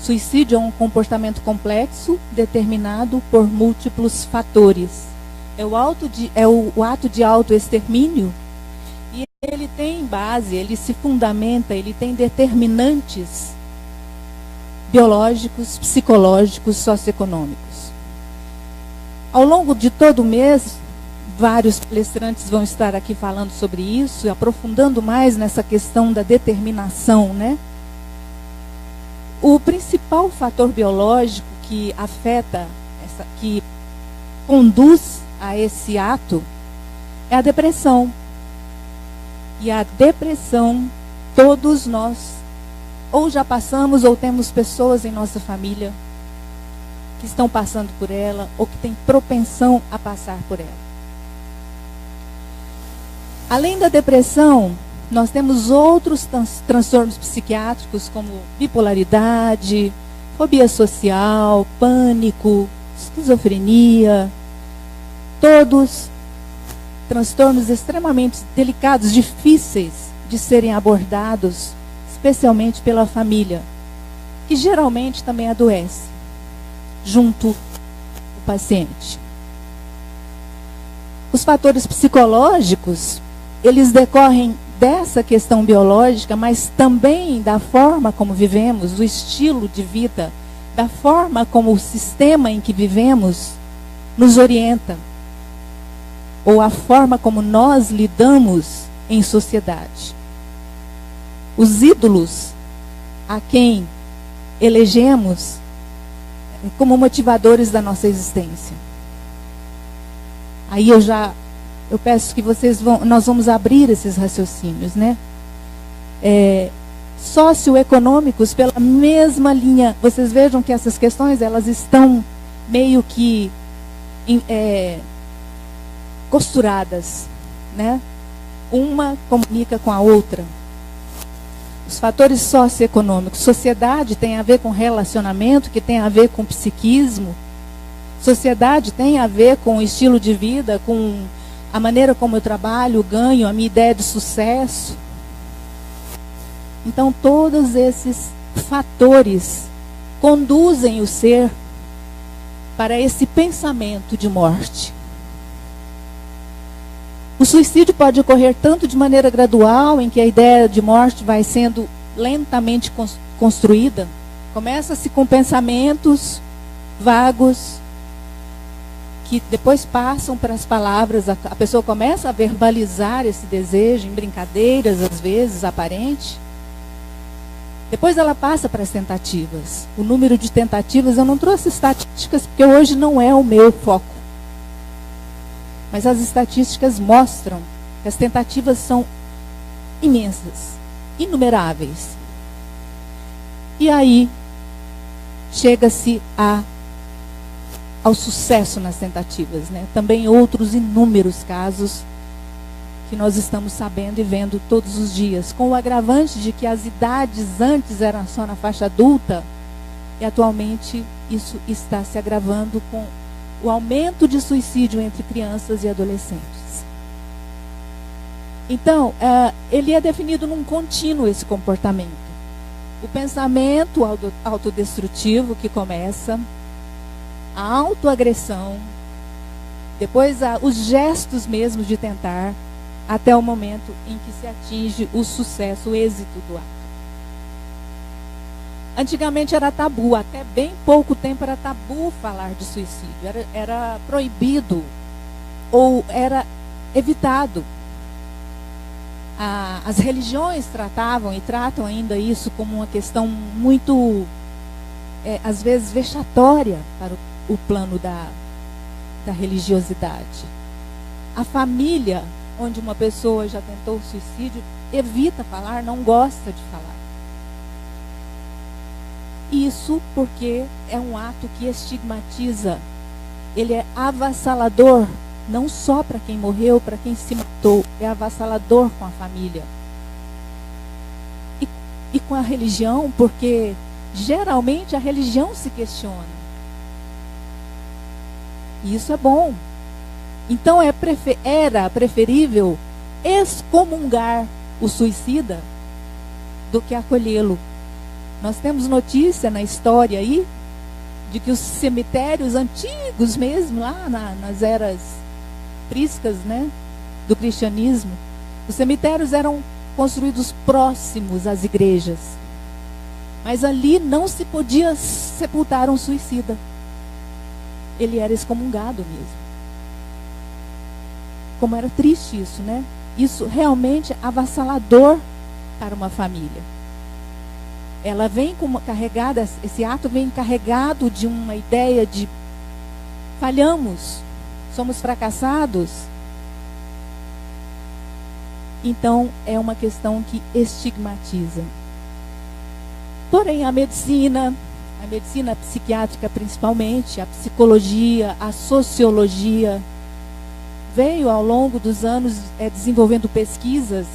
Suicídio é um comportamento complexo, determinado por múltiplos fatores. É o ato de autoextermínio, e ele tem base, ele se fundamenta, ele tem determinantes biológicos, psicológicos, socioeconômicos. Ao longo de todo o mês, vários palestrantes vão estar aqui falando sobre isso, aprofundando mais nessa questão da determinação, né? O principal fator biológico que afeta, que conduz a esse ato, é a depressão. E a depressão, todos nós, ou já passamos, ou temos pessoas em nossa família que estão passando por ela, ou que têm propensão a passar por ela. Além da depressão, nós temos outros transtornos psiquiátricos, como bipolaridade, fobia social, pânico, esquizofrenia, todos transtornos extremamente delicados, difíceis de serem abordados, especialmente pela família, que geralmente também adoece, junto ao paciente. Os fatores psicológicos, eles decorrem dessa questão biológica, mas também da forma como vivemos, do estilo de vida, da forma como o sistema em que vivemos nos orienta, ou a forma como nós lidamos em sociedade. Os ídolos a quem elegemos como motivadores da nossa existência. Aí eu peço que nós vamos abrir esses raciocínios, né? Socioeconômicos pela mesma linha. Vocês vejam que essas questões, elas estão meio que costuradas, né? Uma comunica com a outra. Os fatores socioeconômicos. Sociedade tem a ver com relacionamento, que tem a ver com psiquismo. Sociedade tem a ver com o estilo de vida, com a maneira como eu trabalho, ganho, a minha ideia de sucesso. Então, todos esses fatores conduzem o ser para esse pensamento de morte. O suicídio pode ocorrer tanto de maneira gradual, em que a ideia de morte vai sendo lentamente construída. Começa-se com pensamentos vagos, que depois passam para as palavras, a pessoa começa a verbalizar esse desejo, em brincadeiras, às vezes, aparente. Depois ela passa para as tentativas. O número de tentativas, eu não trouxe estatísticas, porque hoje não é o meu foco. Mas as estatísticas mostram que as tentativas são imensas, inumeráveis. E aí, chega-se ao sucesso nas tentativas, né? Também outros inúmeros casos que nós estamos sabendo e vendo todos os dias, com o agravante de que as idades antes eram só na faixa adulta, e atualmente isso está se agravando com o aumento de suicídio entre crianças e adolescentes. Então, ele é definido num contínuo, esse comportamento. O pensamento autodestrutivo que começa, a autoagressão, depois os gestos mesmo de tentar, até o momento em que se atinge o sucesso, o êxito do ato. Antigamente era tabu, até bem pouco tempo era tabu falar de suicídio, era proibido ou era evitado. As religiões tratavam e tratam ainda isso como uma questão muito, às vezes, vexatória para o plano da religiosidade. A família, onde uma pessoa já tentou suicídio, evita falar, não gosta de falar. Isso porque é um ato que estigmatiza. Ele é avassalador, não só para quem morreu, para quem se matou, é avassalador com a família. E com a religião, porque geralmente a religião se questiona. E isso é bom. Então era preferível excomungar o suicida do que acolhê-lo. Nós temos notícia na história aí de que os cemitérios antigos mesmo, lá nas eras priscas, né, do cristianismo, os cemitérios eram construídos próximos às igrejas. Mas ali não se podia sepultar um suicida. Ele era excomungado mesmo. Como era triste isso, né? Isso realmente avassalador para uma família. Ela vem carregada, esse ato vem carregado de uma ideia de falhamos, somos fracassados. Então, é uma questão que estigmatiza. Porém, a medicina psiquiátrica principalmente, a psicologia, a sociologia, veio ao longo dos anos desenvolvendo pesquisas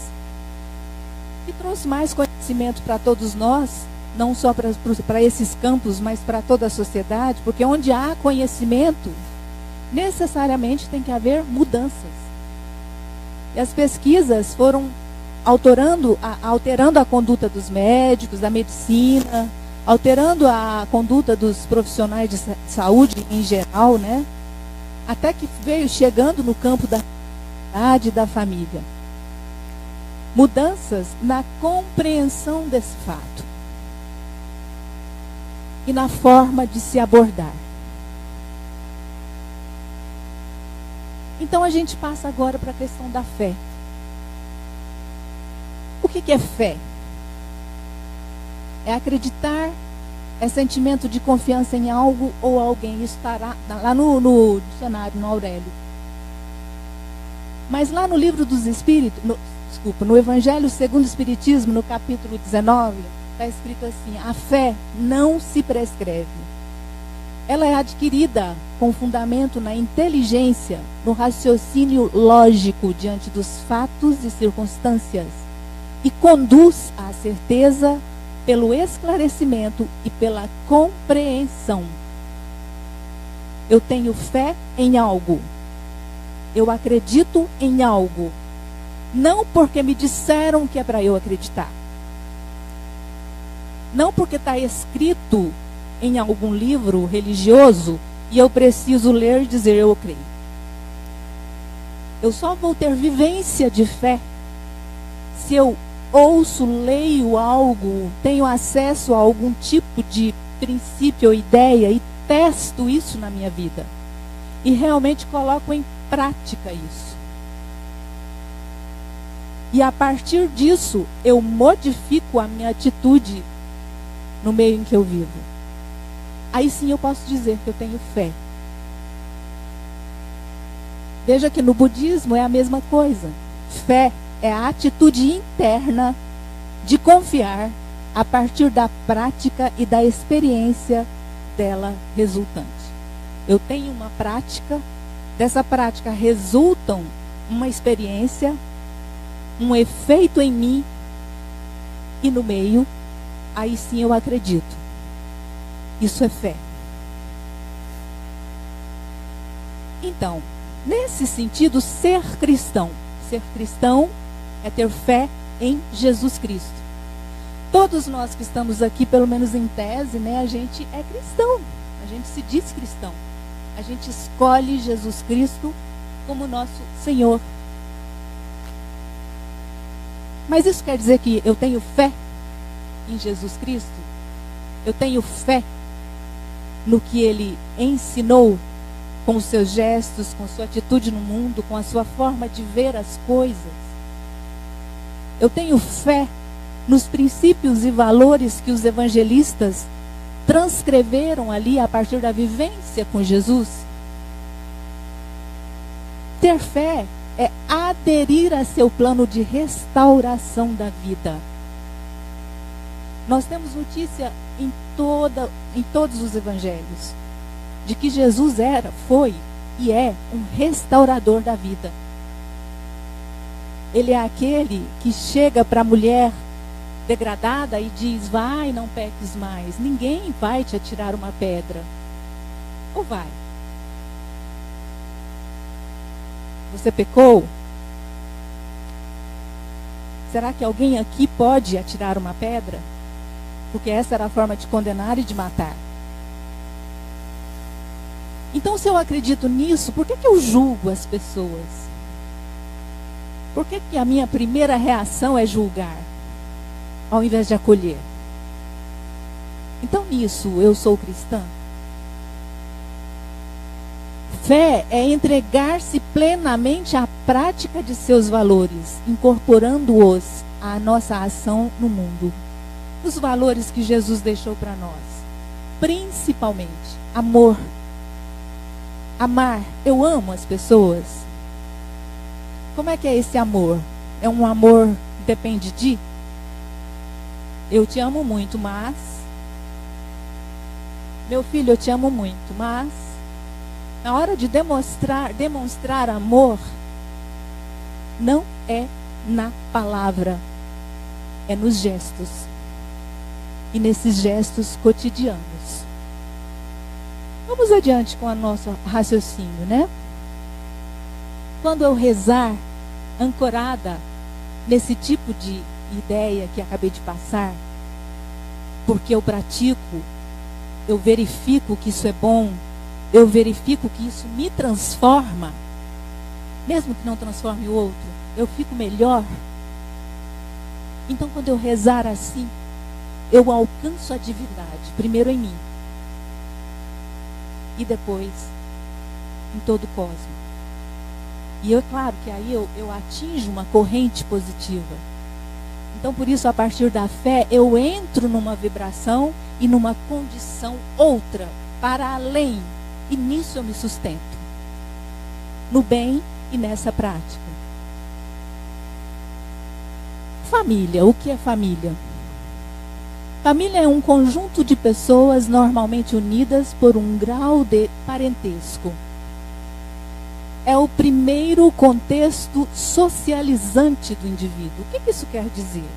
que trouxe mais conhecimento para todos nós, não só para esses campos, mas para toda a sociedade, porque onde há conhecimento, necessariamente tem que haver mudanças. E as pesquisas foram alterando a conduta dos médicos, da medicina, alterando a conduta dos profissionais de saúde em geral, né? Até que veio chegando no campo da sociedade e da família. Mudanças na compreensão desse fato e na forma de se abordar. Então a gente passa agora para a questão da fé. O que é fé? É acreditar, é sentimento de confiança em algo ou alguém. Isso está lá no dicionário, no Aurélio. Mas lá no livro dos Espíritos, no Evangelho segundo o Espiritismo, no capítulo 19, está escrito assim: a fé não se prescreve. Ela é adquirida com fundamento na inteligência, no raciocínio lógico diante dos fatos e circunstâncias, e conduz à certeza pelo esclarecimento e pela compreensão. Eu tenho fé em algo. Eu acredito em algo. Não porque me disseram que é para eu acreditar. Não porque está escrito em algum livro religioso e eu preciso ler e dizer eu creio. Eu só vou ter vivência de fé se eu ouço, leio algo, tenho acesso a algum tipo de princípio ou ideia e testo isso na minha vida. E realmente coloco em prática isso. E a partir disso, eu modifico a minha atitude no meio em que eu vivo. Aí sim eu posso dizer que eu tenho fé. Veja que no budismo é a mesma coisa. Fé é a atitude interna de confiar a partir da prática e da experiência dela resultante. Eu tenho uma prática, dessa prática resultam uma experiência, um efeito em mim e no meio, aí sim eu acredito. Isso é fé. Então, nesse sentido, ser cristão é ter fé em Jesus Cristo. Todos nós que estamos aqui, pelo menos em tese, né, a gente é cristão. A gente se diz cristão. A gente escolhe Jesus Cristo como nosso Senhor. Mas isso quer dizer que eu tenho fé em Jesus Cristo? Eu tenho fé no que Ele ensinou, com os seus gestos, com sua atitude no mundo, com a sua forma de ver as coisas? Eu tenho fé nos princípios e valores que os evangelistas transcreveram ali a partir da vivência com Jesus? Ter fé é aderir a seu plano de restauração da vida. Nós temos notícia em todos os evangelhos de que Jesus foi e é um restaurador da vida. Ele é aquele que chega para a mulher degradada e diz: vai, não peques mais. Ninguém vai te atirar uma pedra. Ou vai? Você pecou? Será que alguém aqui pode atirar uma pedra? porque essa era a forma de condenar e de matar. Então, se eu acredito nisso, por que eu julgo as pessoas? Por que a minha primeira reação é julgar, ao invés de acolher? Então, nisso, eu sou cristã. Fé é entregar-se plenamente à prática de seus valores, incorporando-os à nossa ação no mundo. Os valores que Jesus deixou para nós, principalmente amor. Amar, eu amo as pessoas. Como é que é esse amor? É um amor que depende de? Eu te amo muito, mas... Meu filho, eu te amo muito, mas... Na hora de demonstrar amor, não é na palavra, é nos gestos. E nesses gestos cotidianos. Vamos adiante com o nosso raciocínio, né? Quando eu rezar, ancorada nesse tipo de ideia que acabei de passar, porque eu pratico, eu verifico que isso é bom, eu verifico que isso me transforma, mesmo que não transforme o outro, eu fico melhor. Então, quando eu rezar assim, eu alcanço a divindade, primeiro em mim, e depois em todo o cosmos. E é claro que aí eu atinjo uma corrente positiva. Então, por isso, a partir da fé, eu entro numa vibração e numa condição outra, para além. E nisso eu me sustento. No bem e nessa prática. Família. O que é família? Família é um conjunto de pessoas normalmente unidas por um grau de parentesco. É o primeiro contexto socializante do indivíduo. O que isso quer dizer?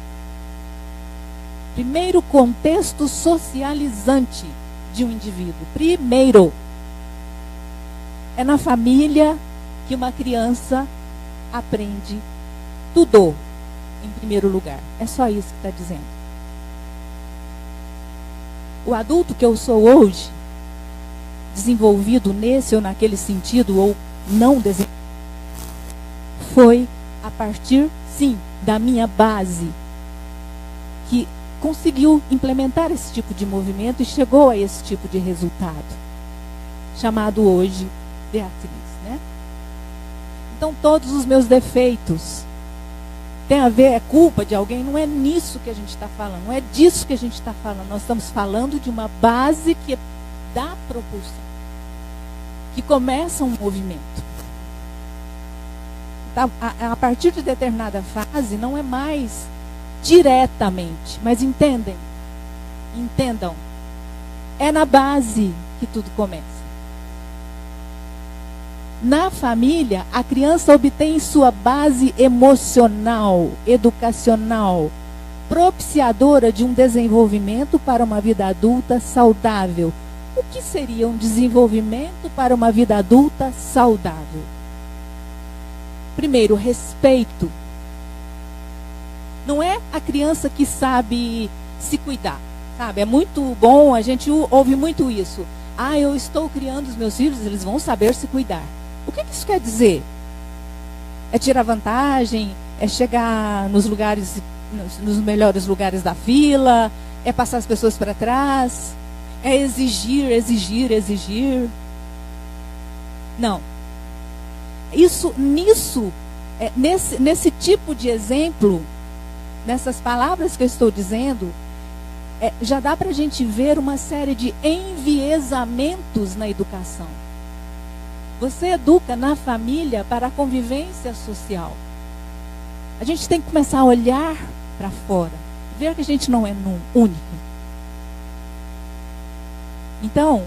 Primeiro contexto socializante de um indivíduo. Primeiro. É na família que uma criança aprende tudo, em primeiro lugar. É só isso que está dizendo. O adulto que eu sou hoje, desenvolvido nesse ou naquele sentido, ou não desenvolvido, foi a partir, sim, da minha base, que conseguiu implementar esse tipo de movimento e chegou a esse tipo de resultado, chamado hoje Beatriz, né? Então, todos os meus defeitos tem a ver, é culpa de alguém, não é nisso que a gente está falando, não é disso que a gente está falando. Nós estamos falando de uma base que dá propulsão, que começa um movimento. Tá? A partir de determinada fase, não é mais diretamente, mas entendam, é na base que tudo começa. Na família, a criança obtém sua base emocional, educacional, propiciadora de um desenvolvimento para uma vida adulta saudável. O que seria um desenvolvimento para uma vida adulta saudável? Primeiro, respeito. Não é a criança que sabe se cuidar, sabe? É muito bom, a gente ouve muito isso. Ah, eu estou criando os meus filhos, eles vão saber se cuidar. O que isso quer dizer? É tirar vantagem? É chegar nos lugares, nos melhores lugares da fila? É passar as pessoas para trás? É exigir? Não. Nesse tipo de exemplo, nessas palavras que eu estou dizendo, já dá para a gente ver uma série de enviesamentos na educação. Você educa na família para a convivência social. A gente tem que começar a olhar para fora, ver que a gente não é único. Então,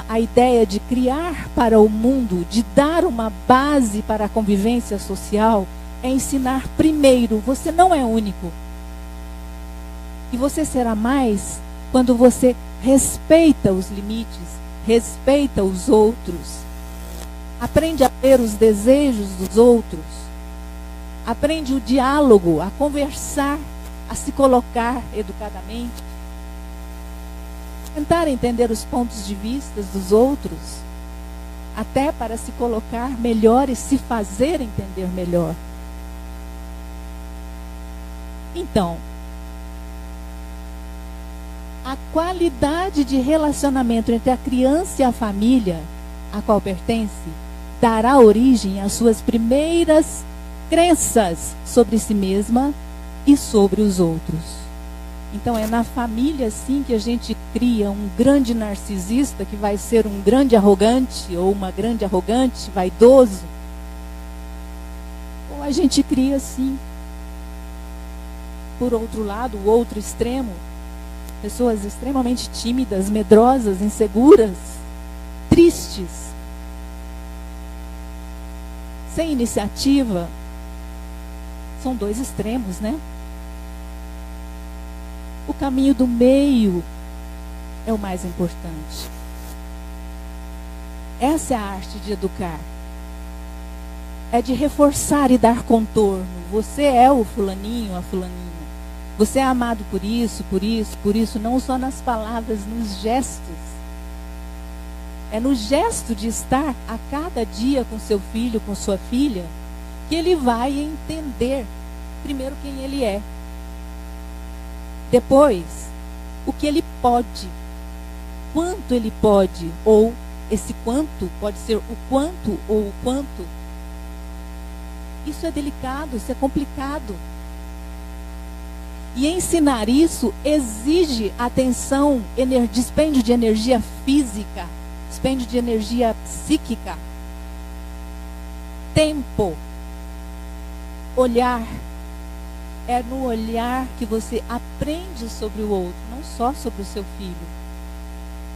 a ideia de criar para o mundo, de dar uma base para a convivência social, é ensinar primeiro, você não é único. E você será mais quando você respeita os limites, respeita os outros, aprende a ver os desejos dos outros, aprende o diálogo, a conversar a se colocar educadamente, tentar entender os pontos de vista dos outros, até para se colocar melhor e se fazer entender melhor. Então, a qualidade de relacionamento entre a criança e a família a qual pertence dará origem às suas primeiras crenças sobre si mesma e sobre os outros. Então é na família sim que a gente cria um grande narcisista que vai ser um grande arrogante ou uma grande arrogante, vaidoso. Ou a gente cria sim, por outro lado, o outro extremo, pessoas extremamente tímidas, medrosas, inseguras, tristes, sem iniciativa. São dois extremos, né? O caminho do meio é o mais importante. Essa é a arte de educar. É de reforçar e dar contorno. Você é o fulaninho, a fulaninha. Você é amado por isso, por isso, por isso, não só nas palavras, nos gestos. É no gesto de estar a cada dia com seu filho, com sua filha, que ele vai entender, primeiro, quem ele é. Depois, o que ele pode, quanto ele pode, ou esse quanto pode ser o quanto ou o quanto. Isso é delicado, isso é complicado. E ensinar isso exige atenção, dispêndio de energia física, dispêndio de energia psíquica, tempo, olhar. É no olhar que você aprende sobre o outro, não só sobre o seu filho.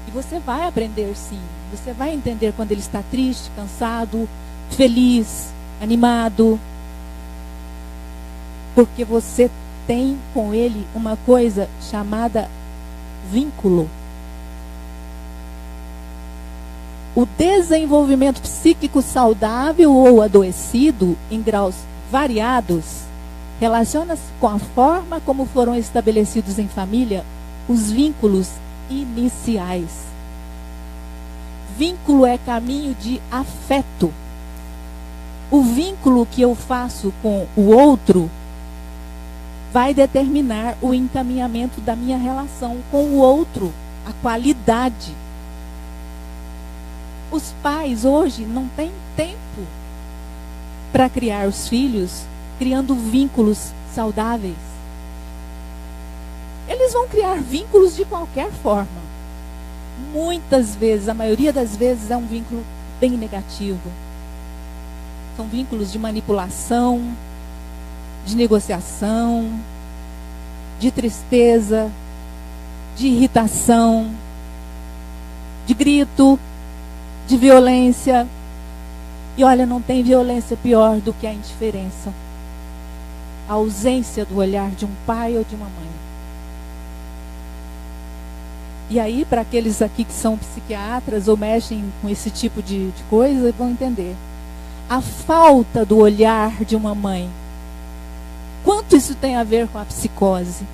E você vai aprender sim. Você vai entender quando ele está triste, cansado, feliz, animado. Porque você tem com ele uma coisa chamada vínculo. O desenvolvimento psíquico saudável ou adoecido, em graus variados, relaciona-se com a forma como foram estabelecidos em família os vínculos iniciais. Vínculo é caminho de afeto. O vínculo que eu faço com o outro vai determinar o encaminhamento da minha relação com o outro, a qualidade. Os pais hoje não têm tempo para criar os filhos criando vínculos saudáveis. Eles vão criar vínculos de qualquer forma. Muitas vezes, a maioria das vezes, é um vínculo bem negativo. São vínculos de manipulação, de negociação, de tristeza, de irritação, de grito, de violência. E olha, não tem violência pior do que a indiferença. A ausência do olhar de um pai ou de uma mãe. E aí, para aqueles aqui que são psiquiatras ou mexem com esse tipo de coisa, vão entender. A falta do olhar de uma mãe. Quanto isso tem a ver com a psicose?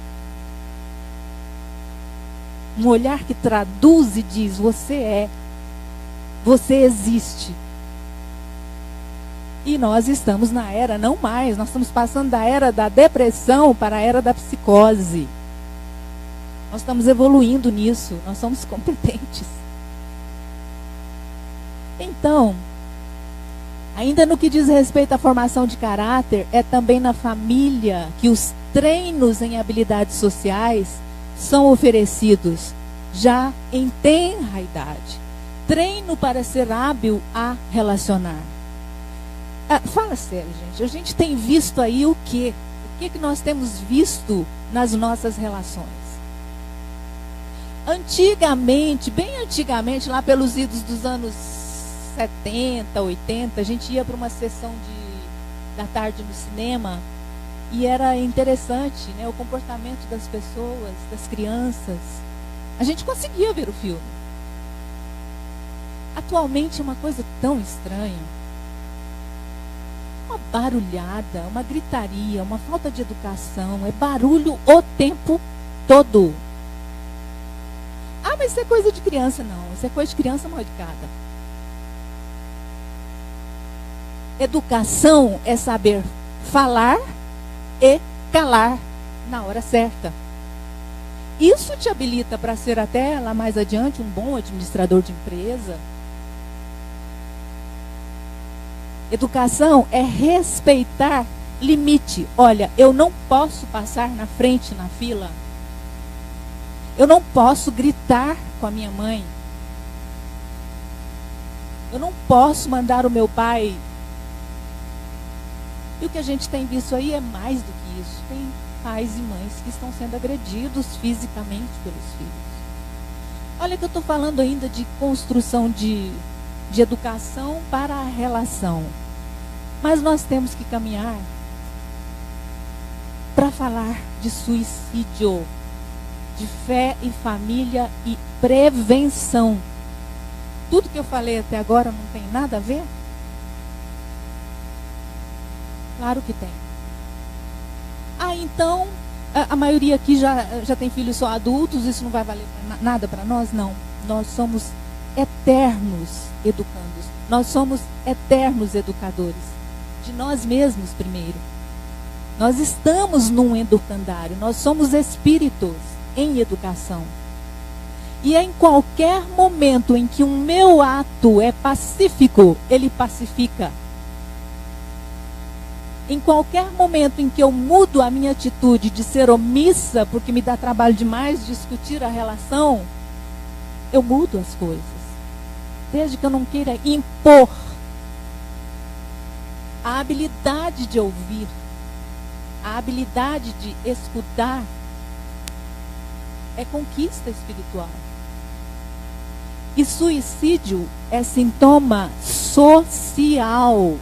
Um olhar que traduz e diz: você é, você existe. E nós estamos na era, não mais, nós estamos passando da era da depressão para a era da psicose. Nós estamos evoluindo nisso, nós somos competentes. Então, ainda no que diz respeito à formação de caráter, é também na família que os treinos em habilidades sociais são oferecidos já em tenra idade. Treino para ser hábil a relacionar. Fala sério, gente. A gente tem visto aí o quê? O que nós temos visto nas nossas relações? Antigamente, bem antigamente, lá pelos idos dos anos 70, 80, a gente ia para uma sessão da tarde no cinema e era interessante, né, o comportamento das pessoas, das crianças. A gente conseguia ver o filme. Atualmente é uma coisa tão estranha. uma barulhada, uma gritaria, uma falta de educação, é barulho o tempo todo. Ah, mas isso é coisa de criança. Não, isso é coisa de criança mal educada. Educação é saber falar e calar na hora certa. Isso te habilita para ser até lá mais adiante um bom administrador de empresa. Educação é respeitar limite. Olha, eu não posso passar na frente na fila. Eu não posso gritar com a minha mãe. Eu não posso mandar o meu pai. E o que a gente tem visto aí é mais do que isso. Tem pais e mães que estão sendo agredidos fisicamente pelos filhos. Olha que eu estou falando ainda de construção de educação para a relação. Mas nós temos que caminhar para falar de suicídio, de fé e família e prevenção. Tudo que eu falei até agora não tem nada a ver? Claro que tem. Ah, então, a maioria aqui já tem filhos só adultos, isso não vai valer nada para nós? Não. Nós somos eternos educandos. Nós somos eternos educadores. De nós mesmos primeiro. Nós estamos num educandário. Nós somos espíritos em educação. E em qualquer momento em que o meu ato é pacífico, ele pacifica. Em qualquer momento em que eu mudo a minha atitude de ser omissa, porque me dá trabalho demais discutir a relação, eu mudo as coisas. Desde que eu não queira impor a habilidade de ouvir, a habilidade de escutar, é conquista espiritual. E suicídio é sintoma social.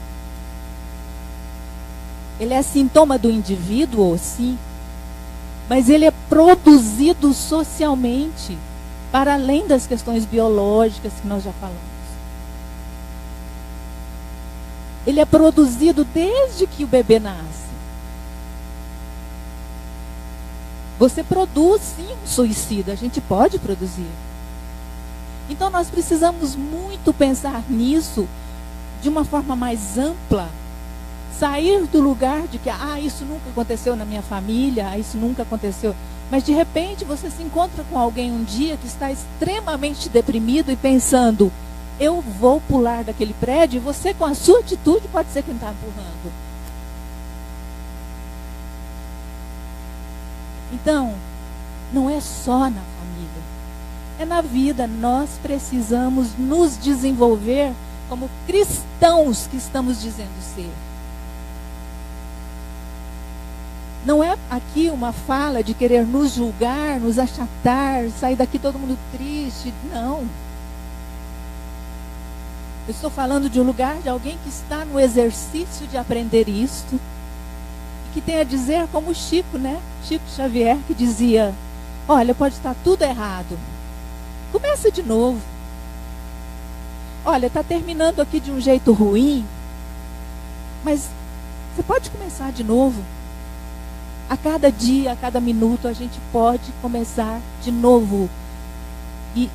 Ele é sintoma do indivíduo, sim, mas ele é produzido socialmente, para além das questões biológicas que nós já falamos. Ele é produzido desde que o bebê nasce. Você produz, sim, um suicida, a gente pode produzir. Então nós precisamos muito pensar nisso de uma forma mais ampla. Sair do lugar de que, isso nunca aconteceu na minha família, isso nunca aconteceu. Mas de repente você se encontra com alguém um dia que está extremamente deprimido e pensando, eu vou pular daquele prédio, e você com a sua atitude pode ser quem está empurrando. Então, não é só na família, é na vida. Nós precisamos nos desenvolver como cristãos que estamos dizendo ser. Não é aqui uma fala de querer nos julgar, nos achatar, sair daqui todo mundo triste. Não. Eu estou falando de um lugar de alguém que está no exercício de aprender isto. E que tem a dizer como Chico, né? Chico Xavier, que dizia, olha, pode estar tudo errado. Começa de novo. Olha, está terminando aqui de um jeito ruim. Mas você pode começar de novo. A cada dia, a cada minuto, a gente pode começar de novo e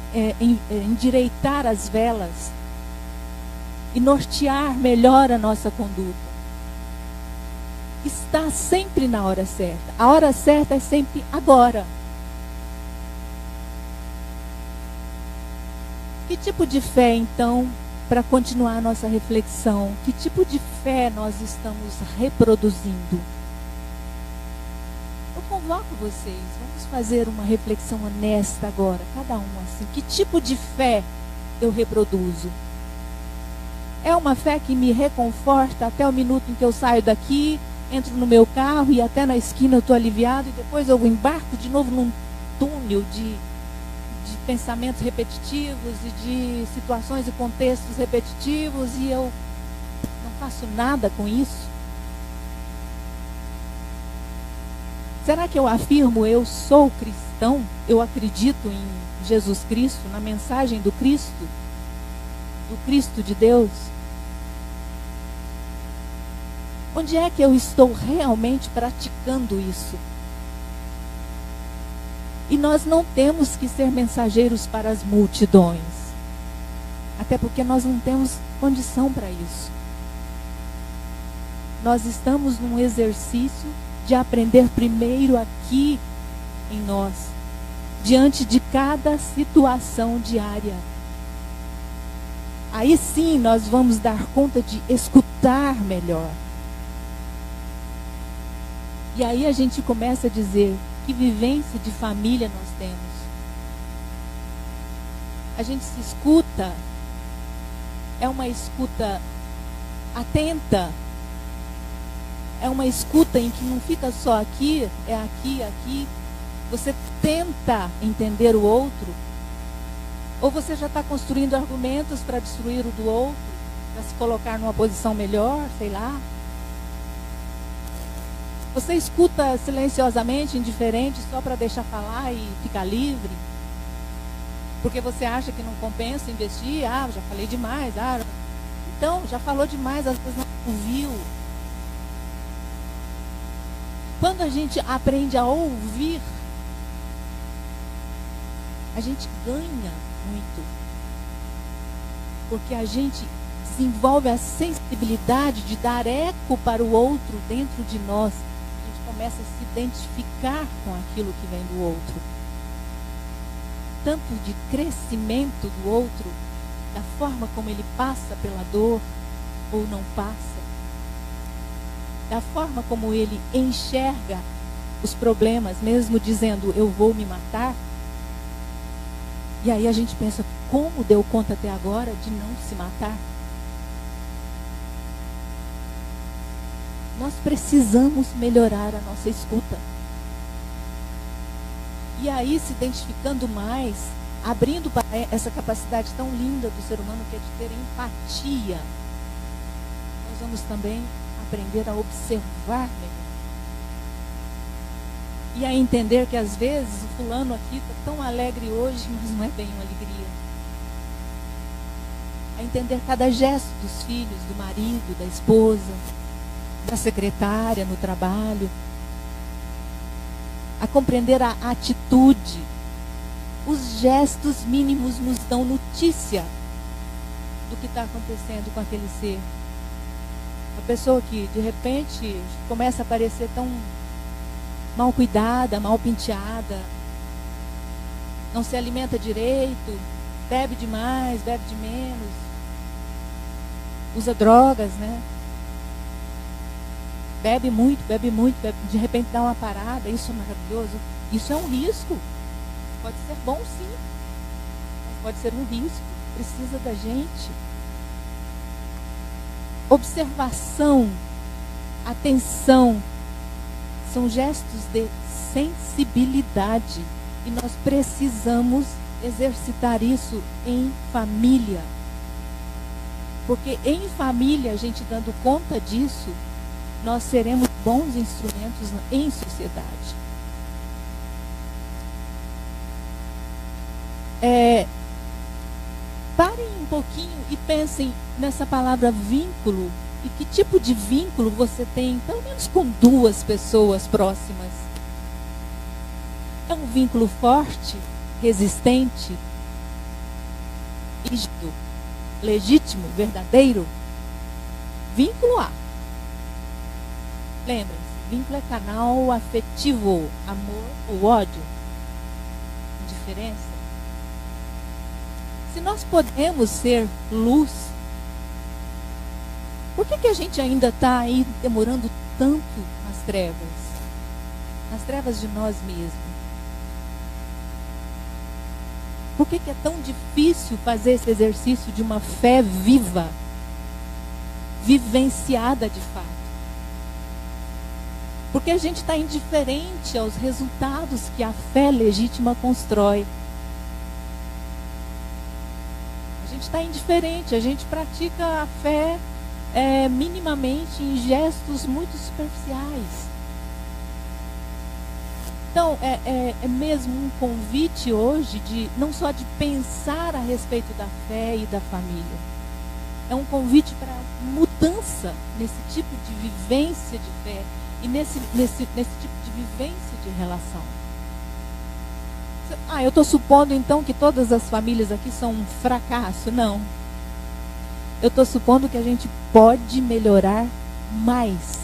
endireitar as velas e nortear melhor a nossa conduta. Está sempre na hora certa. A hora certa é sempre agora. Que tipo de fé, então, para continuar a nossa reflexão, que tipo de fé nós estamos reproduzindo? Eu convoco vocês, vamos fazer uma reflexão honesta agora, cada um assim. Que tipo de fé eu reproduzo? É uma fé que me reconforta até o minuto em que eu saio daqui, entro no meu carro e até na esquina eu estou aliviado, e depois eu embarco de novo num túnel de pensamentos repetitivos e de situações e contextos repetitivos, e eu não faço nada com isso? Será que eu afirmo, eu sou cristão? Eu acredito em Jesus Cristo, na mensagem do Cristo de Deus? Onde é que eu estou realmente praticando isso? E nós não temos que ser mensageiros para as multidões. Até porque nós não temos condição para isso. Nós estamos num exercício de aprender primeiro aqui em nós, diante de cada situação diária. Aí sim nós vamos dar conta de escutar melhor. E aí a gente começa a dizer que vivência de família nós temos. A gente se escuta, é uma escuta atenta, é uma escuta em que não fica só aqui, é aqui, aqui. Você tenta entender o outro, ou você já está construindo argumentos para destruir o do outro, para se colocar numa posição melhor, sei lá. Você escuta silenciosamente, indiferente, só para deixar falar e ficar livre? Porque você acha que não compensa investir? Ah, já falei demais. Ah, então, já falou demais, às vezes não ouviu. Quando a gente aprende a ouvir, a gente ganha muito. Porque a gente desenvolve a sensibilidade de dar eco para o outro dentro de nós. A gente começa a se identificar com aquilo que vem do outro. Tanto de crescimento do outro, da forma como ele passa pela dor ou não passa, da forma como ele enxerga os problemas, mesmo dizendo eu vou me matar. E aí a gente pensa, como deu conta até agora de não se matar? Nós precisamos melhorar a nossa escuta. E aí, se identificando mais, abrindo para essa capacidade tão linda do ser humano, que é de ter empatia, nós vamos também aprender a observar melhor. E a entender que às vezes o fulano aqui está tão alegre hoje, mas não é bem uma alegria. A entender cada gesto dos filhos, do marido, da esposa, da secretária no trabalho. A compreender a atitude. Os gestos mínimos nos dão notícia do que está acontecendo com aquele ser. A pessoa que de repente começa a parecer tão mal cuidada, mal penteada, não se alimenta direito, bebe demais, bebe de menos, usa drogas, né? Bebe muito, de repente dá uma parada, isso é maravilhoso. Isso é um risco. Pode ser bom sim, mas pode ser um risco. Precisa da gente. Observação, atenção, são gestos de sensibilidade. E nós precisamos exercitar isso em família. Porque em família, a gente dando conta disso, nós seremos bons instrumentos em sociedade. Parem um pouquinho e pensem nessa palavra vínculo. E que tipo de vínculo você tem, pelo menos com duas pessoas próximas? É um vínculo forte, resistente, rígido, legítimo, verdadeiro? Vínculo A. Lembrem-se, vínculo é canal afetivo, amor ou ódio, indiferença. Se nós podemos ser luz, por que a gente ainda está aí demorando tanto nas trevas de nós mesmos? Por que é tão difícil fazer esse exercício de uma fé viva, vivenciada de fato? Porque a gente está indiferente aos resultados que a fé legítima constrói. A gente está indiferente, a gente pratica a fé minimamente em gestos muito superficiais. Então, é mesmo um convite hoje de não só de pensar a respeito da fé e da família, é um convite para mudança nesse tipo de vivência de fé e nesse tipo de vivência de relação. Eu estou supondo então que todas as famílias aqui são um fracasso? Não. Eu estou supondo que a gente pode melhorar mais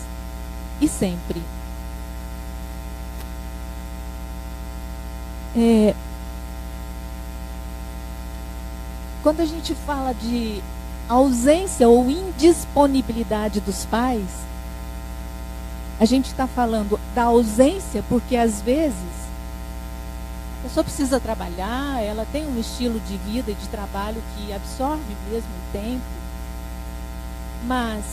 e sempre. Quando a gente fala de ausência ou indisponibilidade dos pais, a gente está falando da ausência porque às vezes a pessoa precisa trabalhar, ela tem um estilo de vida e de trabalho que absorve mesmo o tempo, mas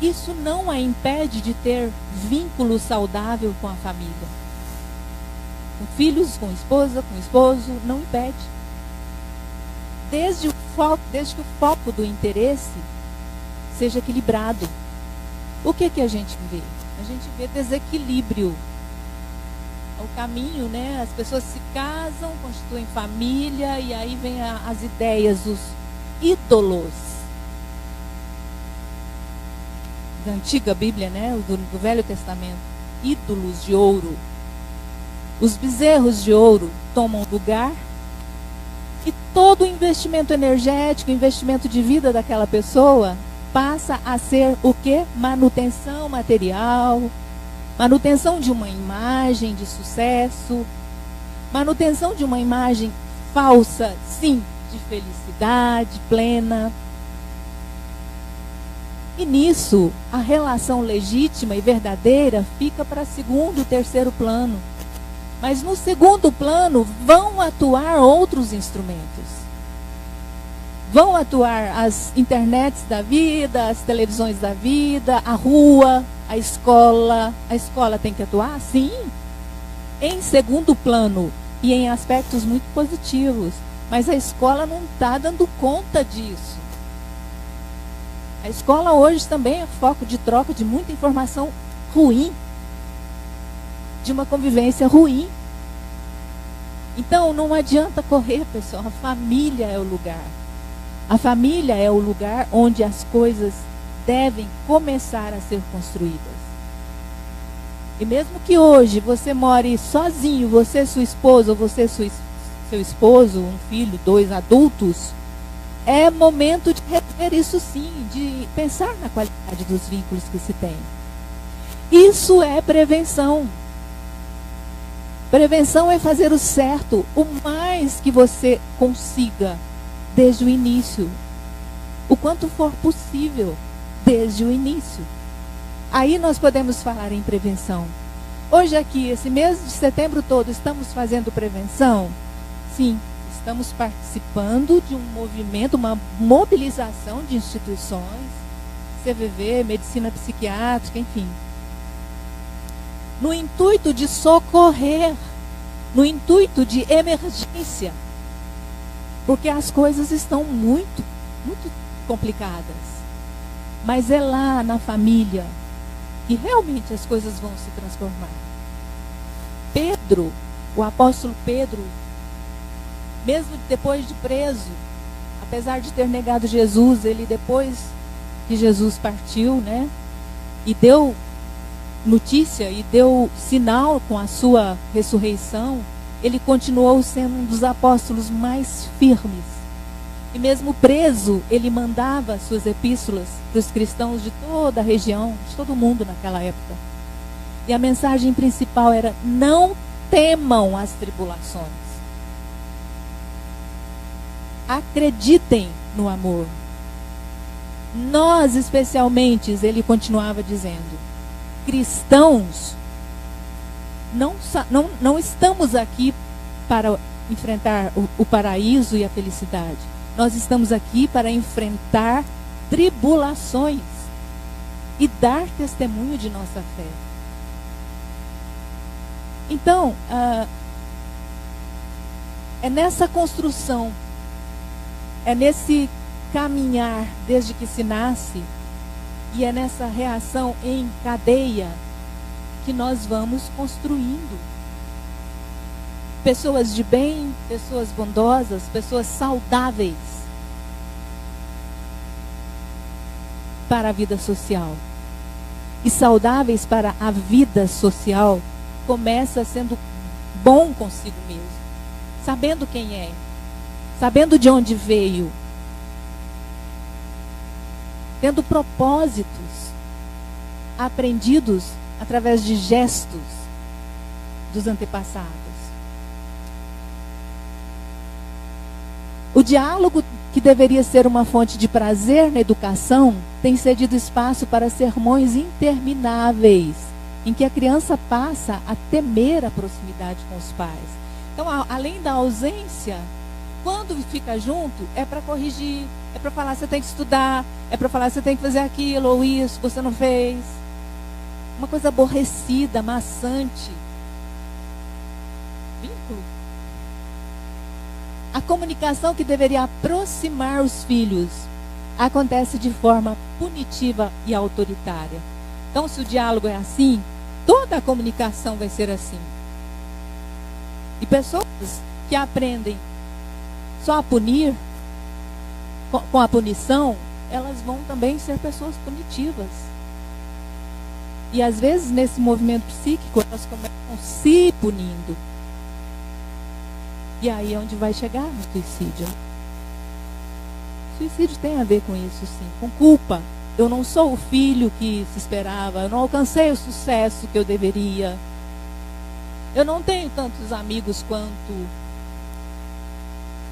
isso não a impede de ter vínculo saudável com a família. Com filhos, com esposa, com esposo, não impede. Desde que o foco do interesse seja equilibrado. O que a gente vê? A gente vê desequilíbrio. O caminho, né? As pessoas se casam, constituem família, e aí vem as ideias, os ídolos da antiga Bíblia, né? Do Velho Testamento. Ídolos de ouro. Os bezerros de ouro tomam lugar e todo o investimento energético, investimento de vida daquela pessoa passa a ser o quê? Manutenção material, manutenção de uma imagem de sucesso, manutenção de uma imagem falsa, sim, de felicidade plena. E nisso, a relação legítima e verdadeira fica para segundo, terceiro plano. Mas no segundo plano vão atuar outros instrumentos. Vão atuar as internets da vida, as televisões da vida, a rua, a escola. A escola tem que atuar? Sim. Em segundo plano e em aspectos muito positivos. Mas a escola não está dando conta disso. A escola hoje também é foco de troca de muita informação ruim. De uma convivência ruim. Então não adianta correr, pessoal. A família é o lugar. A família é o lugar onde as coisas devem começar a ser construídas. E mesmo que hoje você more sozinho, você, sua esposa, ou você, seu esposo, um filho, 2 adultos, é momento de rever isso sim, de pensar na qualidade dos vínculos que se tem. Isso é prevenção. Prevenção é fazer o certo o mais que você consiga desde o início. O quanto for possível desde o início. Aí nós podemos falar em prevenção. Hoje aqui, esse mês de setembro todo, estamos fazendo prevenção? Sim, estamos participando de um movimento, uma mobilização de instituições, CVV, medicina psiquiátrica, enfim. No intuito de socorrer, no intuito de emergência, porque as coisas estão muito, muito complicadas. Mas é lá na família que realmente as coisas vão se transformar. Pedro, o apóstolo Pedro, mesmo depois de preso, apesar de ter negado Jesus, ele depois que Jesus partiu, né, e deu notícia e deu sinal com a sua ressurreição, ele continuou sendo um dos apóstolos mais firmes. E mesmo preso, ele mandava suas epístolas para os cristãos de toda a região, de todo mundo naquela época. E a mensagem principal era: não temam as tribulações. Acreditem no amor. Nós, especialmente, ele continuava dizendo, cristãos, não estamos aqui para enfrentar o paraíso e a felicidade. Nós estamos aqui para enfrentar tribulações e dar testemunho de nossa fé. Então, é nessa construção, é nesse caminhar desde que se nasce, e é nessa reação em cadeia que nós vamos construindo pessoas de bem, pessoas bondosas, pessoas saudáveis. para a vida social. E saudáveis para a vida social começa sendo bom consigo mesmo, sabendo quem é, sabendo de onde veio, tendo propósitos aprendidos através de gestos dos antepassados. O diálogo, que deveria ser uma fonte de prazer na educação, tem cedido espaço para sermões intermináveis, em que a criança passa a temer a proximidade com os pais. Então, além da ausência, quando fica junto, é para corrigir, é para falar, você tem que estudar, é para falar, você tem que fazer aquilo ou isso, você não fez. Uma coisa aborrecida, maçante. Vínculo. A comunicação que deveria aproximar os filhos acontece de forma punitiva e autoritária. Então, se o diálogo é assim, toda a comunicação vai ser assim. E pessoas que aprendem só a punir, com a punição, elas vão também ser pessoas punitivas. E às vezes, nesse movimento psíquico, elas começam se punindo. E aí é onde vai chegar no suicídio. O suicídio tem a ver com isso, sim, com culpa. Eu não sou o filho que se esperava, eu não alcancei o sucesso que eu deveria. Eu não tenho tantos amigos quanto.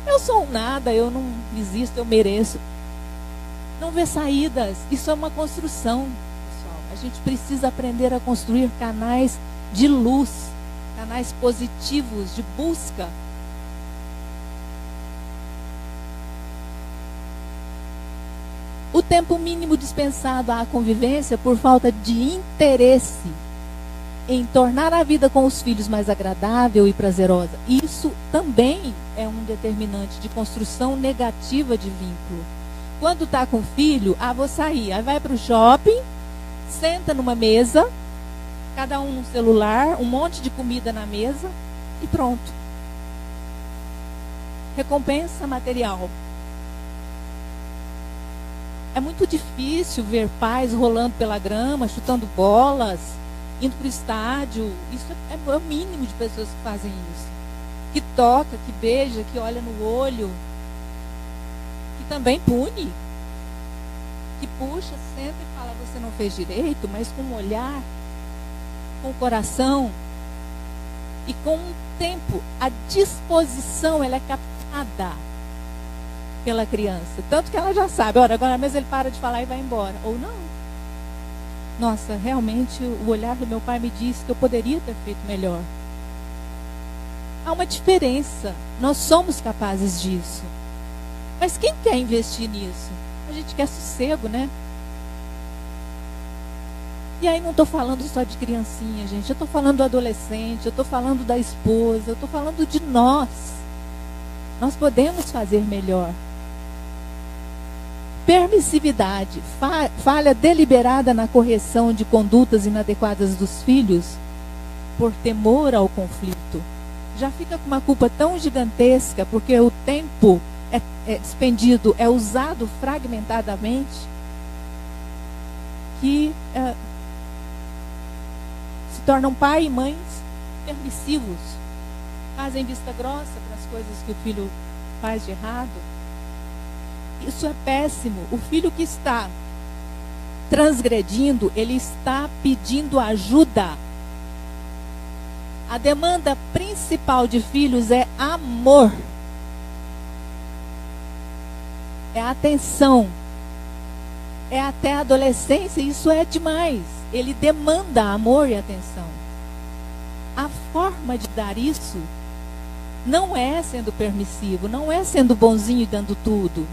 Eu sou um nada, eu não existo, eu mereço. Não vê saídas, isso é uma construção, pessoal. A gente precisa aprender a construir canais de luz, canais positivos, de busca. O tempo mínimo dispensado à convivência por falta de interesse em tornar a vida com os filhos mais agradável e prazerosa. Isso também é um determinante de construção negativa de vínculo. Quando está com o filho, vou sair. Aí vai para o shopping, senta numa mesa, cada um no celular, um monte de comida na mesa e pronto. Recompensa material. É muito difícil ver pais rolando pela grama, chutando bolas, indo para o estádio. Isso é o mínimo de pessoas que fazem isso. Que toca, que beija, que olha no olho. Que também pune. Que puxa, senta e fala, você não fez direito, mas com um olhar, com o coração e com um tempo. A disposição, ela é captada pela criança. Tanto que ela já sabe, agora mesmo ele para de falar e vai embora. Ou não. Nossa, realmente o olhar do meu pai me disse que eu poderia ter feito melhor. Há uma diferença. Nós somos capazes disso. Mas quem quer investir nisso? A gente quer sossego, né? E aí não estou falando só de criancinha, gente. Eu estou falando do adolescente, eu estou falando da esposa, eu estou falando de nós. Nós podemos fazer melhor. Permissividade, falha deliberada na correção de condutas inadequadas dos filhos por temor ao conflito. Já fica com uma culpa tão gigantesca porque o tempo é despendido, é usado fragmentadamente, que se tornam pai e mães permissivos, fazem vista grossa para as coisas que o filho faz de errado. Isso é péssimo. O filho que está transgredindo, ele está pedindo ajuda. A demanda principal de filhos é amor. É atenção. É até a adolescência, isso é demais. Ele demanda amor e atenção. A forma de dar isso não é sendo permissivo, não é sendo bonzinho e dando tudo.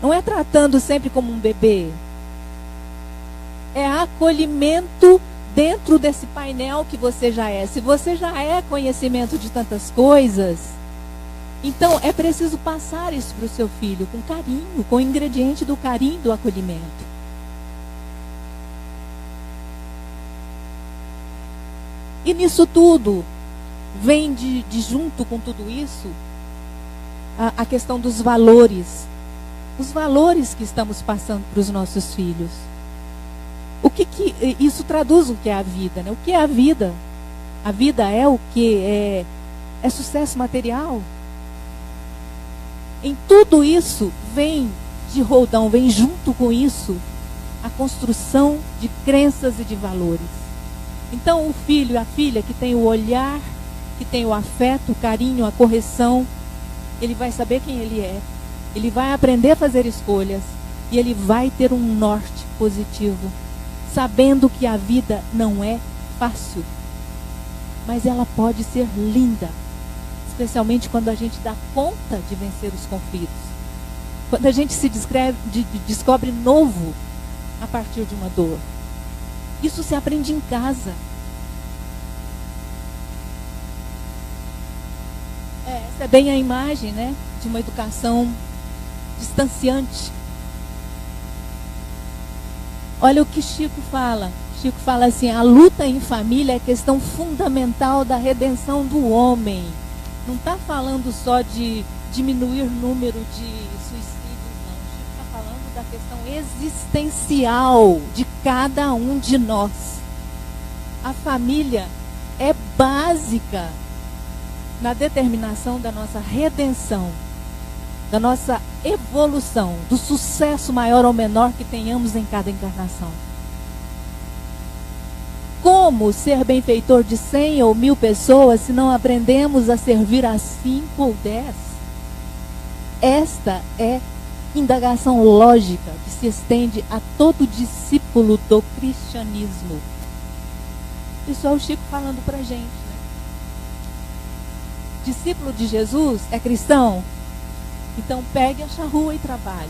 Não é tratando sempre como um bebê. É acolhimento dentro desse painel que você já é. Se você já é conhecimento de tantas coisas, então é preciso passar isso para o seu filho com carinho, com o ingrediente do carinho, do acolhimento. E nisso tudo, vem de junto com tudo isso, a questão dos valores. os valores que estamos passando para os nossos filhos. O que isso traduz o que é a vida, né? O que é a vida? A vida é o que? É sucesso material? Em tudo isso vem de roldão, vem junto com isso a construção de crenças e de valores. Então o filho e a filha que tem o olhar, que tem o afeto, o carinho, a correção, ele vai saber quem ele é, ele vai aprender a fazer escolhas e ele vai ter um norte positivo, sabendo que a vida não é fácil, mas ela pode ser linda, especialmente quando a gente dá conta de vencer os conflitos, quando a gente se descobre novo a partir de uma dor. Isso se aprende em casa. Essa é bem a imagem, né, de uma educação distanciante. Olha o que Chico fala. Chico fala assim: a luta em família é questão fundamental da redenção do homem. Não está falando só de diminuir o número de suicídios, não. Chico está falando da questão existencial de cada um de nós. A família é básica na determinação da nossa redenção, da nossa evolução, do sucesso maior ou menor que tenhamos em cada encarnação. Como ser benfeitor de 100 ou 1000 pessoas se não aprendemos a servir a 5 ou 10? Esta é indagação lógica que se estende a todo discípulo do cristianismo. Isso é o Chico falando para a gente, né? Discípulo de Jesus é cristão? Então pegue a charrua e trabalhe.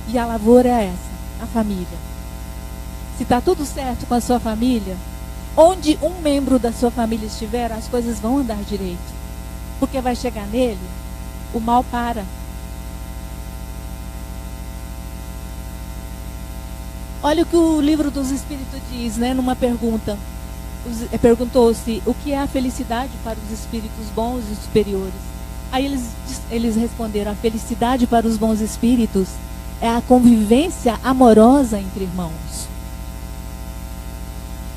E a lavoura é essa, a família. Se está tudo certo com a sua família, onde um membro da sua família estiver, as coisas vão andar direito. Porque vai chegar nele, o mal para. Olha o que o Livro dos Espíritos diz, né, numa pergunta. Perguntou-se o que é a felicidade para os espíritos bons e superiores. Aí eles responderam: a felicidade para os bons espíritos é a convivência amorosa entre irmãos.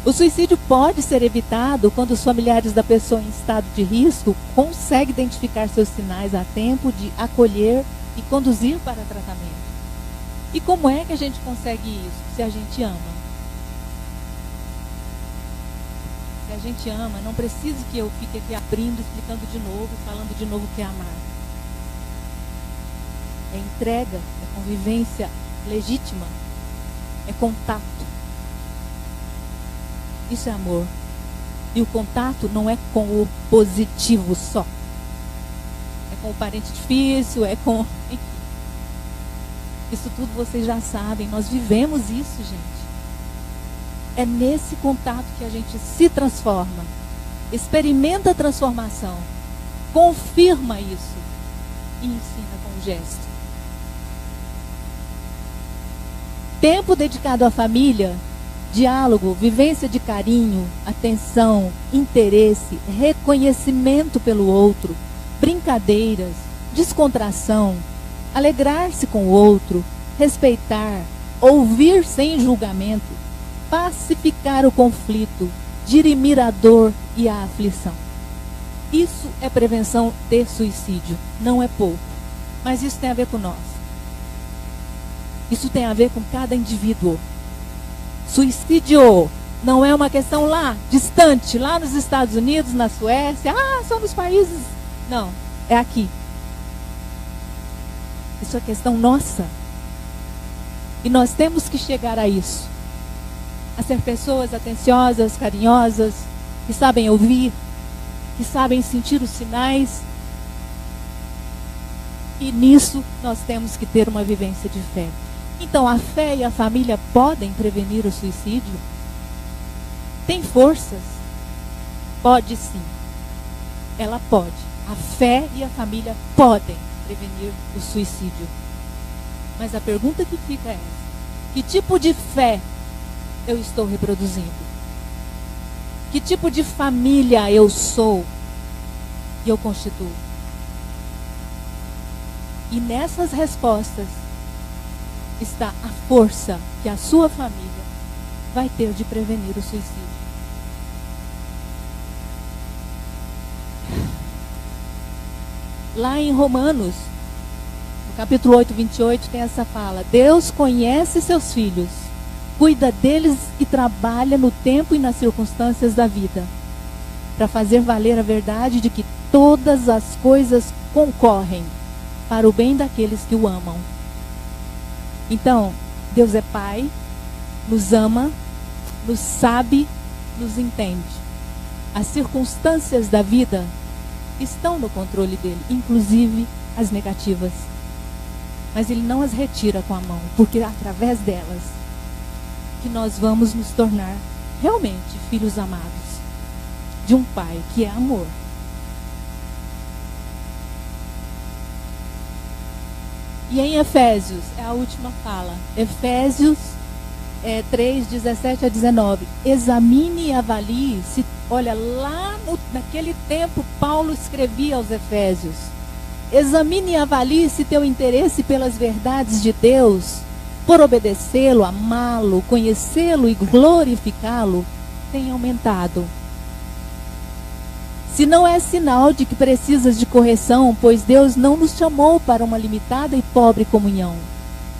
O suicídio pode ser evitado quando os familiares da pessoa em estado de risco conseguem identificar seus sinais a tempo de acolher e conduzir para tratamento. E como é que a gente consegue isso? Se a gente ama. Se a gente ama, não precisa que eu fique aqui abrindo, explicando de novo, falando de novo o que é amar. É entrega, é convivência legítima, é contato. Isso é amor. E o contato não é com o positivo só. É com o parente difícil, é com... Enfim. Isso tudo vocês já sabem. Nós vivemos isso, gente. É nesse contato que a gente se transforma. Experimenta a transformação. Confirma isso. E ensina com o gesto. Tempo dedicado à família... Diálogo, vivência de carinho, atenção, interesse, reconhecimento pelo outro, brincadeiras, descontração, alegrar-se com o outro, respeitar, ouvir sem julgamento, pacificar o conflito, dirimir a dor e a aflição. Isso é prevenção de suicídio, não é pouco, mas isso tem a ver com nós. Isso tem a ver com cada indivíduo. Suicídio não é uma questão lá, distante, lá nos Estados Unidos, na Suécia, só nos países. Não, é aqui. Isso é questão nossa. E nós temos que chegar a isso. A ser pessoas atenciosas, carinhosas, que sabem ouvir, que sabem sentir os sinais. E nisso nós temos que ter uma vivência de fé. Então, a fé e a família podem prevenir o suicídio? Tem forças? Pode sim. Ela pode. A fé e a família podem prevenir o suicídio. Mas a pergunta que fica é essa: que tipo de fé eu estou reproduzindo? Que tipo de família eu sou e eu constituo? E nessas respostas está a força que a sua família vai ter de prevenir o suicídio. Lá em Romanos, no capítulo 8, 28, tem essa fala: Deus conhece seus filhos, cuida deles e trabalha no tempo e nas circunstâncias da vida, para fazer valer a verdade de que todas as coisas concorrem para o bem daqueles que o amam. Então, Deus é Pai, nos ama, nos sabe, nos entende. As circunstâncias da vida estão no controle dele, inclusive as negativas. Mas ele não as retira com a mão, porque é através delas que nós vamos nos tornar realmente filhos amados de um Pai que é amor. E em Efésios, é a última fala, Efésios 3, 17 a 19. Examine e avalie. Olha, lá naquele tempo, Paulo escrevia aos Efésios. Examine e avalie se teu interesse pelas verdades de Deus, por obedecê-lo, amá-lo, conhecê-lo e glorificá-lo, tem aumentado. Se não é sinal de que precisas de correção, pois Deus não nos chamou para uma limitada e pobre comunhão,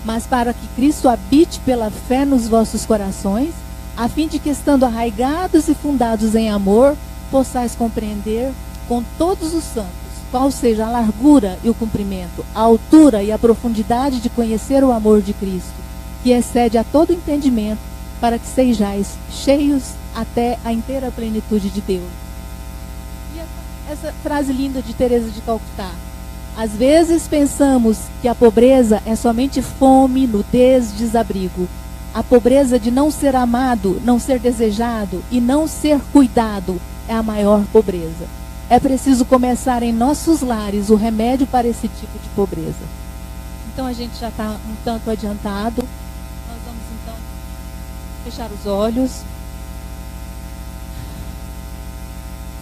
mas para que Cristo habite pela fé nos vossos corações, a fim de que, estando arraigados e fundados em amor, possais compreender com todos os santos qual seja a largura e o comprimento, a altura e a profundidade de conhecer o amor de Cristo, que excede a todo entendimento, para que sejais cheios até a inteira plenitude de Deus. E essa frase linda de Teresa de Calcutá: às vezes pensamos que a pobreza é somente fome, nudez, desabrigo. A pobreza de não ser amado, não ser desejado e não ser cuidado é a maior pobreza. É preciso começar em nossos lares o remédio para esse tipo de pobreza. Então a gente já está um tanto adiantado. Nós vamos então fechar os olhos,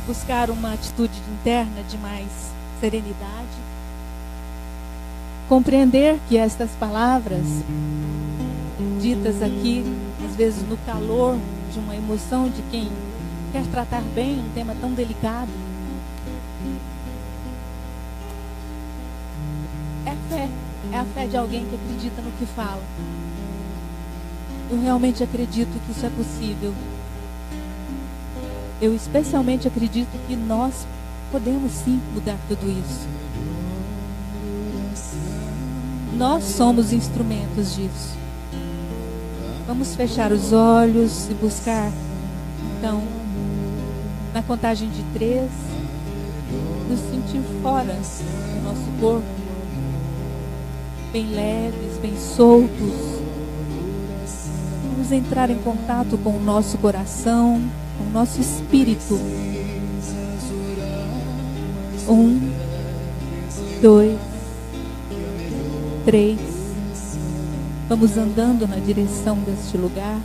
buscar uma atitude interna de mais serenidade, compreender que estas palavras ditas aqui, às vezes no calor de uma emoção de quem quer tratar bem um tema tão delicado, é fé, é a fé de alguém que acredita no que fala. Eu realmente acredito que isso é possível. Eu especialmente acredito que nós podemos sim mudar tudo isso. Nós somos instrumentos disso. Vamos fechar os olhos e buscar, então, na contagem de 3, nos sentir fora do nosso corpo, bem leves, bem soltos. Vamos entrar em contato com o nosso coração, com o nosso espírito. 1, 2, 3. Vamos andando na direção deste lugar,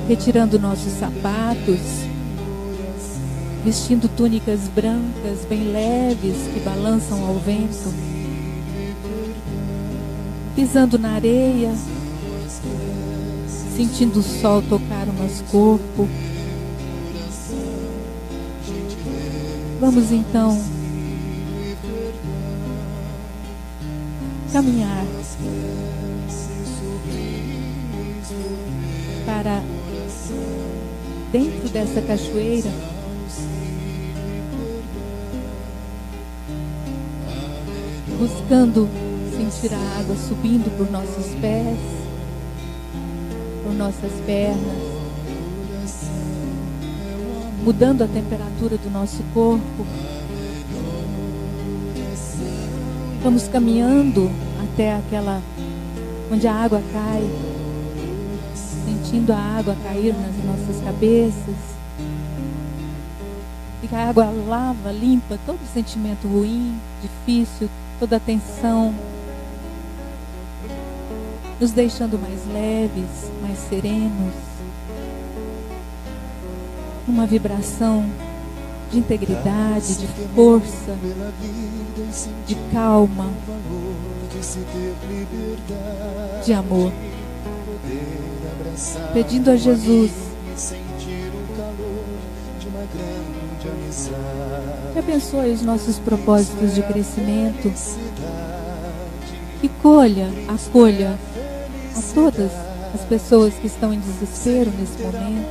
retirando nossos sapatos, vestindo túnicas brancas bem leves que balançam ao vento, pisando na areia, sentindo o sol tocar o nosso corpo. Vamos então caminhar para dentro dessa cachoeira, buscando sentir a água subindo por nossos pés, por nossas pernas, mudando a temperatura do nosso corpo. Vamos caminhando até aquela onde a água cai, sentindo a água cair nas nossas cabeças, e que a água lava, limpa todo sentimento ruim, difícil, toda a tensão, nos deixando mais leves, mais serenos, uma vibração de integridade, de força, de calma, de amor. Pedindo a Jesus que abençoe os nossos propósitos de crescimento, que acolha a todas as pessoas que estão em desespero nesse momento,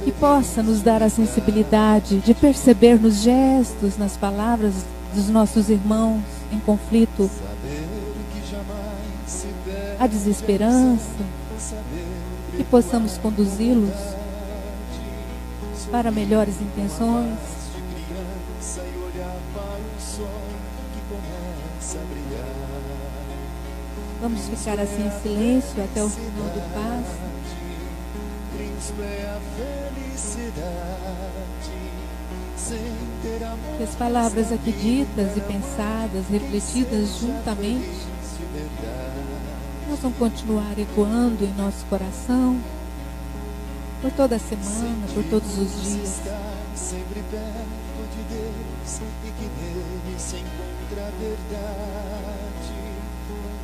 que possa nos dar a sensibilidade de perceber nos gestos, nas palavras dos nossos irmãos em conflito, a desesperança, que possamos conduzi-los para melhores intenções. Vamos ficar assim em silêncio até o final do passo. Que as palavras aqui ditas e pensadas, refletidas juntamente, nós vamos continuar ecoando em nosso coração por toda a semana, por todos os dias. Sempre perto de Deus e que nele se encontra a verdade.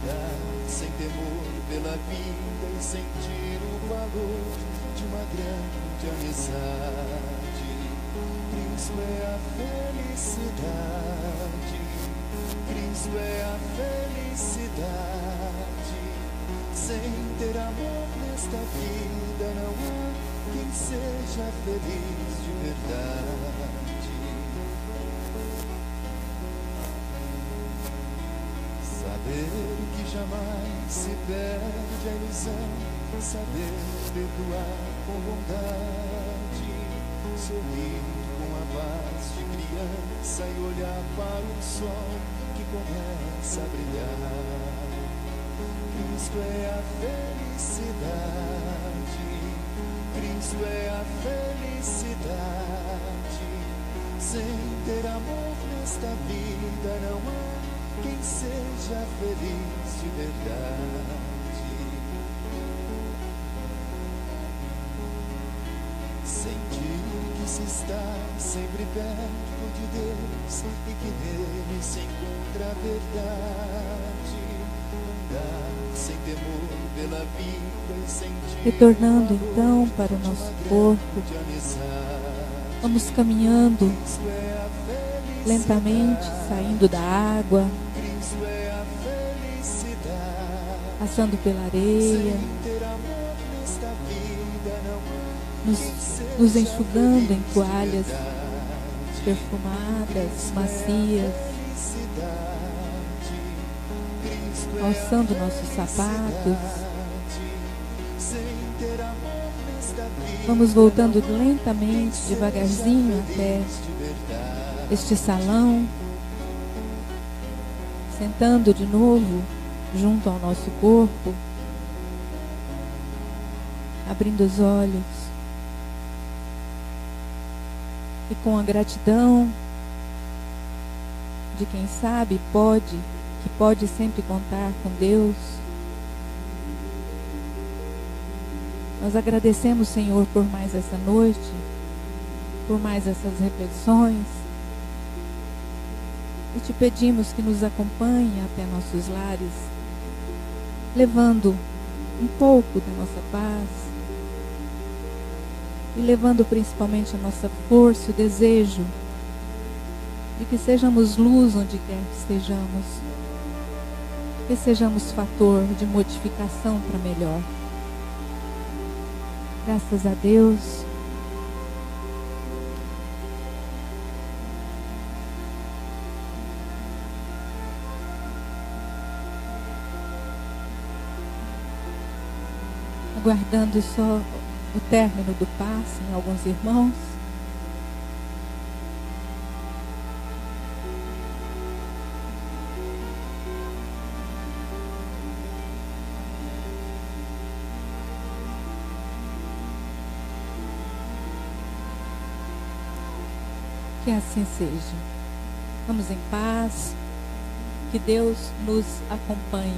Andar sem temor pela vida e sentir o valor de uma grande amizade. Cristo é a felicidade. Cristo é a felicidade. Sem ter amor nesta vida não há quem seja feliz de verdade. Saber que jamais se perde a ilusão, saber perdoar com bondade, sorrir com a paz de criança e olhar para o sol que começa a brilhar. Cristo é a felicidade. Cristo é a felicidade. Sem ter amor nesta vida não há quem seja feliz de verdade. Sentir que se está sempre perto de Deus e que nele se encontra a verdade. Andar sem temor pela vida e sentir. Retornando então para o nosso corpo, vamos caminhando lentamente, saindo da água, passando pela areia, nos enxugando em toalhas perfumadas, macias, calçando nossos sapatos. Vamos voltando lentamente, devagarzinho até este salão, sentando de novo junto ao nosso corpo, abrindo os olhos e com a gratidão de quem sabe, que pode sempre contar com Deus. Nós agradecemos, Senhor, por mais essa noite, por mais essas reflexões, e te pedimos que nos acompanhe até nossos lares, levando um pouco da nossa paz e levando principalmente a nossa força, o desejo de que sejamos luz onde quer que estejamos, que sejamos fator de modificação para melhor. Graças a Deus. Aguardando só o término do passe em alguns irmãos. Que assim seja. Vamos em paz. Que Deus nos acompanhe.